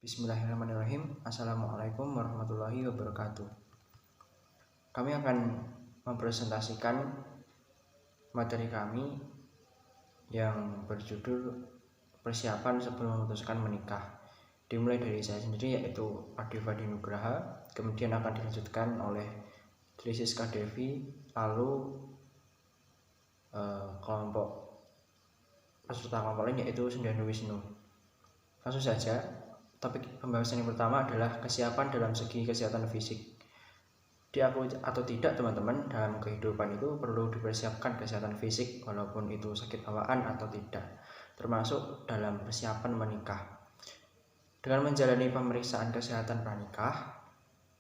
Bismillahirrahmanirrahim. Assalamualaikum warahmatullahi wabarakatuh. Kami akan mempresentasikan materi kami yang berjudul persiapan sebelum memutuskan menikah. Dimulai dari saya sendiri, yaitu Adivadi Nugraha, kemudian akan dilanjutkan oleh Trisiska Devi, lalu peserta kelompok lain yaitu Sundiano Wisnu. Langsung saja. Topik pembahasan yang pertama adalah kesiapan dalam segi kesehatan fisik. Diakui atau tidak teman-teman, dalam kehidupan itu perlu dipersiapkan kesehatan fisik, walaupun itu sakit bawaan atau tidak, termasuk dalam persiapan menikah. Dengan menjalani pemeriksaan kesehatan pranikah,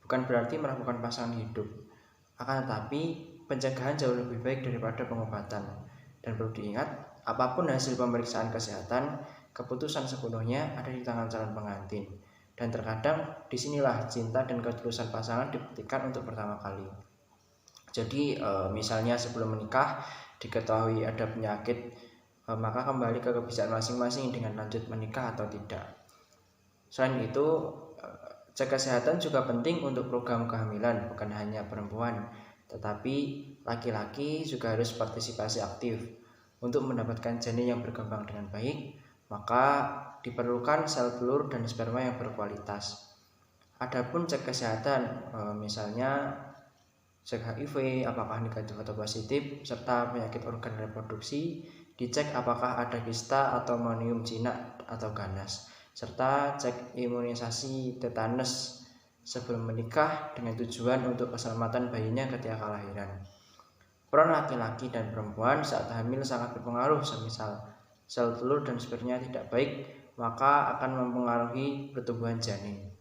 bukan berarti meragukan pasangan hidup, akan tetapi pencegahan jauh lebih baik daripada pengobatan. Dan perlu diingat, apapun hasil pemeriksaan kesehatan, keputusan sepenuhnya ada di tangan calon pengantin, dan terkadang disinilah cinta dan ketulusan pasangan dibuktikan untuk pertama kali. Jadi misalnya sebelum menikah diketahui ada penyakit, maka kembali ke kebiasaan masing-masing dengan lanjut menikah atau tidak. Selain itu, cek kesehatan juga penting untuk program kehamilan, bukan hanya perempuan, tetapi laki-laki juga harus partisipasi aktif untuk mendapatkan janin yang berkembang dengan baik. Maka diperlukan sel telur dan sperma yang berkualitas. Adapun cek kesehatan, misalnya cek HIV, apakah negatif atau positif, serta penyakit organ reproduksi, dicek apakah ada kista atau monium jinak atau ganas, serta cek imunisasi tetanus sebelum menikah dengan tujuan untuk keselamatan bayinya ketika kelahiran. Peran laki-laki dan perempuan saat hamil sangat berpengaruh. Semisal sel telur dan spermanya tidak baik, maka akan mempengaruhi pertumbuhan janin.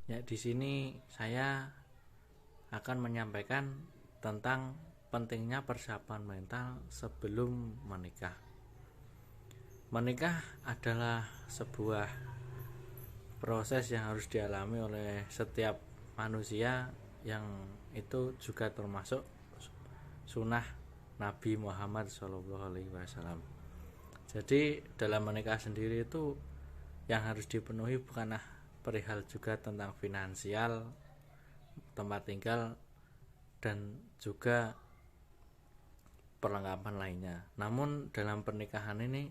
Ya, di sini saya akan menyampaikan tentang pentingnya persiapan mental sebelum menikah. Menikah adalah sebuah proses yang harus dialami oleh setiap manusia, yang itu juga termasuk sunnah Nabi Muhammad SAW. Jadi dalam menikah sendiri itu yang harus dipenuhi bukanlah perihal juga tentang finansial, tempat tinggal, dan juga perlengkapan lainnya. Namun dalam pernikahan ini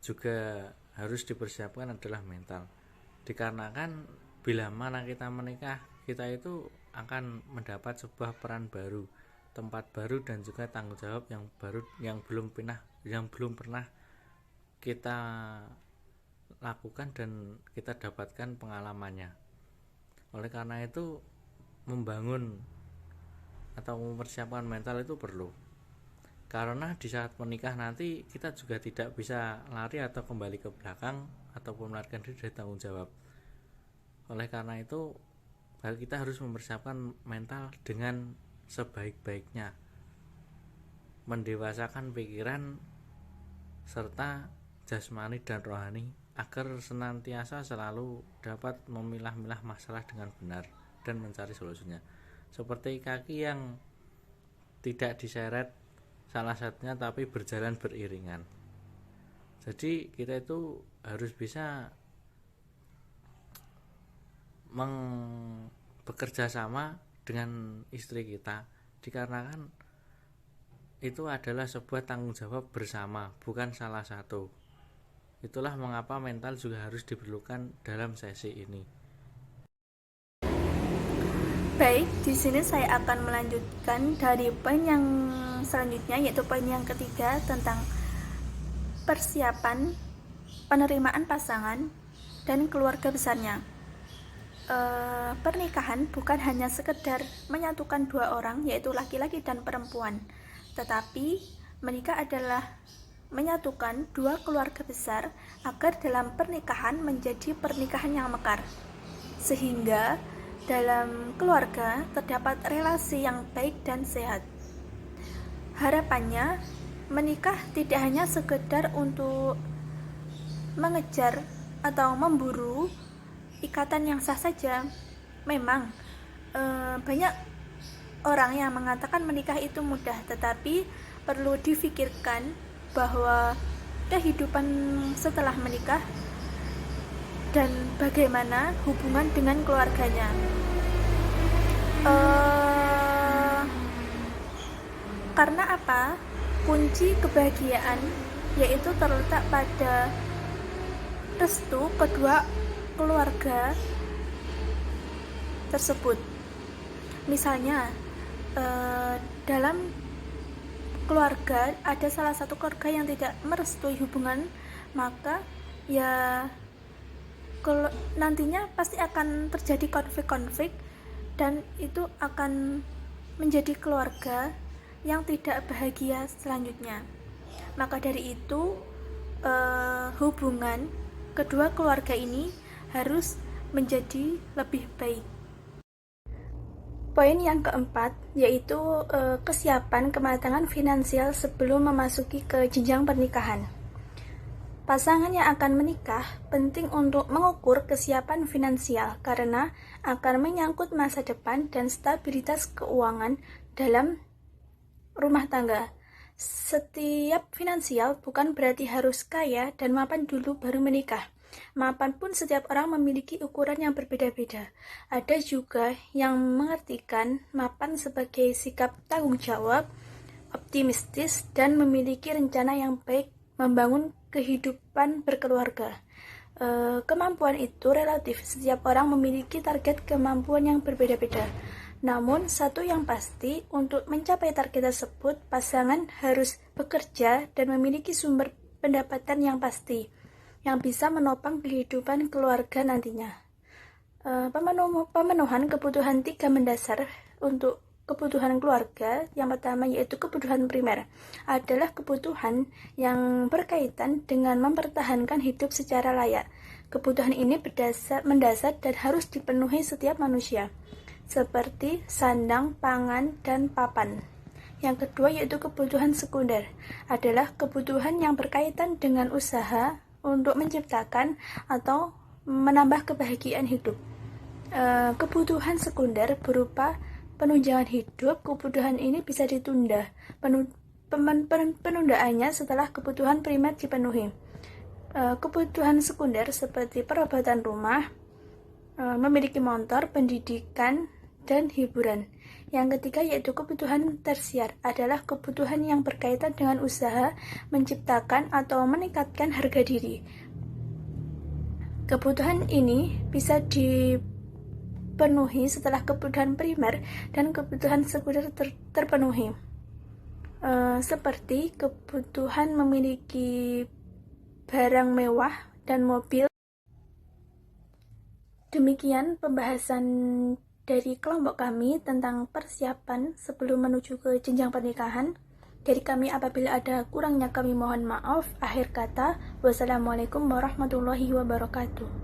juga harus dipersiapkan adalah mental. Dikarenakan bila mana kita menikah, kita itu akan mendapat sebuah peran baru, tempat baru, dan juga tanggung jawab yang baru yang belum pernah kita lakukan dan kita dapatkan pengalamannya. Oleh karena itu, membangun atau mempersiapkan mental itu perlu, karena di saat menikah nanti kita juga tidak bisa lari atau kembali ke belakang ataupun melarikan diri dari tanggung jawab. Oleh karena itu, kita harus mempersiapkan mental dengan sebaik-baiknya, mendewasakan pikiran serta jasmani dan rohani agar senantiasa selalu dapat memilah-milah masalah dengan benar dan mencari solusinya. Seperti kaki yang tidak diseret salah satunya tapi berjalan beriringan. Jadi kita itu harus bisa bekerja sama dengan istri kita, dikarenakan itu adalah sebuah tanggung jawab bersama, bukan salah satu. Itulah mengapa mental juga harus diperlukan dalam sesi ini. Baik, di sini saya akan melanjutkan dari poin yang selanjutnya, yaitu poin yang ketiga tentang persiapan penerimaan pasangan dan keluarga besarnya. Pernikahan bukan hanya sekedar menyatukan dua orang, yaitu laki-laki dan perempuan, tetapi menikah adalah menyatukan dua keluarga besar agar dalam pernikahan menjadi pernikahan yang mekar, sehingga dalam keluarga terdapat relasi yang baik dan sehat. Harapannya, menikah tidak hanya sekedar untuk mengejar atau memburu ikatan yang sah saja. Memang banyak orang yang mengatakan menikah itu mudah, tetapi perlu difikirkan bahwa kehidupan setelah menikah dan bagaimana hubungan dengan keluarganya. Karena apa? Kunci kebahagiaan yaitu terletak pada restu kedua keluarga tersebut. Misalnya dalam keluarga ada salah satu keluarga yang tidak merestui hubungan, maka ya nantinya pasti akan terjadi konflik-konflik dan itu akan menjadi keluarga yang tidak bahagia selanjutnya. Maka dari itu hubungan kedua keluarga ini harus menjadi lebih baik. Poin yang keempat yaitu kesiapan kematangan finansial sebelum memasuki ke jenjang pernikahan. Pasangan yang akan menikah penting untuk mengukur kesiapan finansial karena akan menyangkut masa depan dan stabilitas keuangan dalam rumah tangga. Setiap finansial bukan berarti harus kaya dan mapan dulu baru menikah. Mapan pun setiap orang memiliki ukuran yang berbeda-beda. Ada juga yang mengartikan mapan sebagai sikap tanggung jawab, optimistis, dan memiliki rencana yang baik membangun kehidupan berkeluarga. Kemampuan itu relatif, setiap orang memiliki target kemampuan yang berbeda-beda. Namun, satu yang pasti, untuk mencapai target tersebut, pasangan harus bekerja dan memiliki sumber pendapatan yang pasti, yang bisa menopang kehidupan keluarga nantinya. Pemenuhan kebutuhan 3 mendasar untuk kebutuhan keluarga. Yang pertama yaitu kebutuhan primer, adalah kebutuhan yang berkaitan dengan mempertahankan hidup secara layak. Kebutuhan ini mendasar dan harus dipenuhi setiap manusia, seperti sandang, pangan, dan papan. Yang kedua yaitu kebutuhan sekunder, adalah kebutuhan yang berkaitan dengan usaha untuk menciptakan atau menambah kebahagiaan hidup. Kebutuhan sekunder berupa penunjangan hidup. Kebutuhan ini bisa ditunda penundaannya setelah kebutuhan primer dipenuhi. Kebutuhan sekunder seperti perobatan rumah, memiliki motor, pendidikan, dan hiburan. Yang ketiga yaitu kebutuhan tersier, adalah kebutuhan yang berkaitan dengan usaha menciptakan atau meningkatkan harga diri. Kebutuhan ini bisa dipenuhi setelah kebutuhan primer dan kebutuhan sekunder terpenuhi, seperti kebutuhan memiliki barang mewah dan mobil. Demikian pembahasan dari kelompok kami tentang persiapan sebelum menuju ke jenjang pernikahan. Dari kami apabila ada kurangnya kami mohon maaf. Akhir kata, wassalamualaikum warahmatullahi wabarakatuh.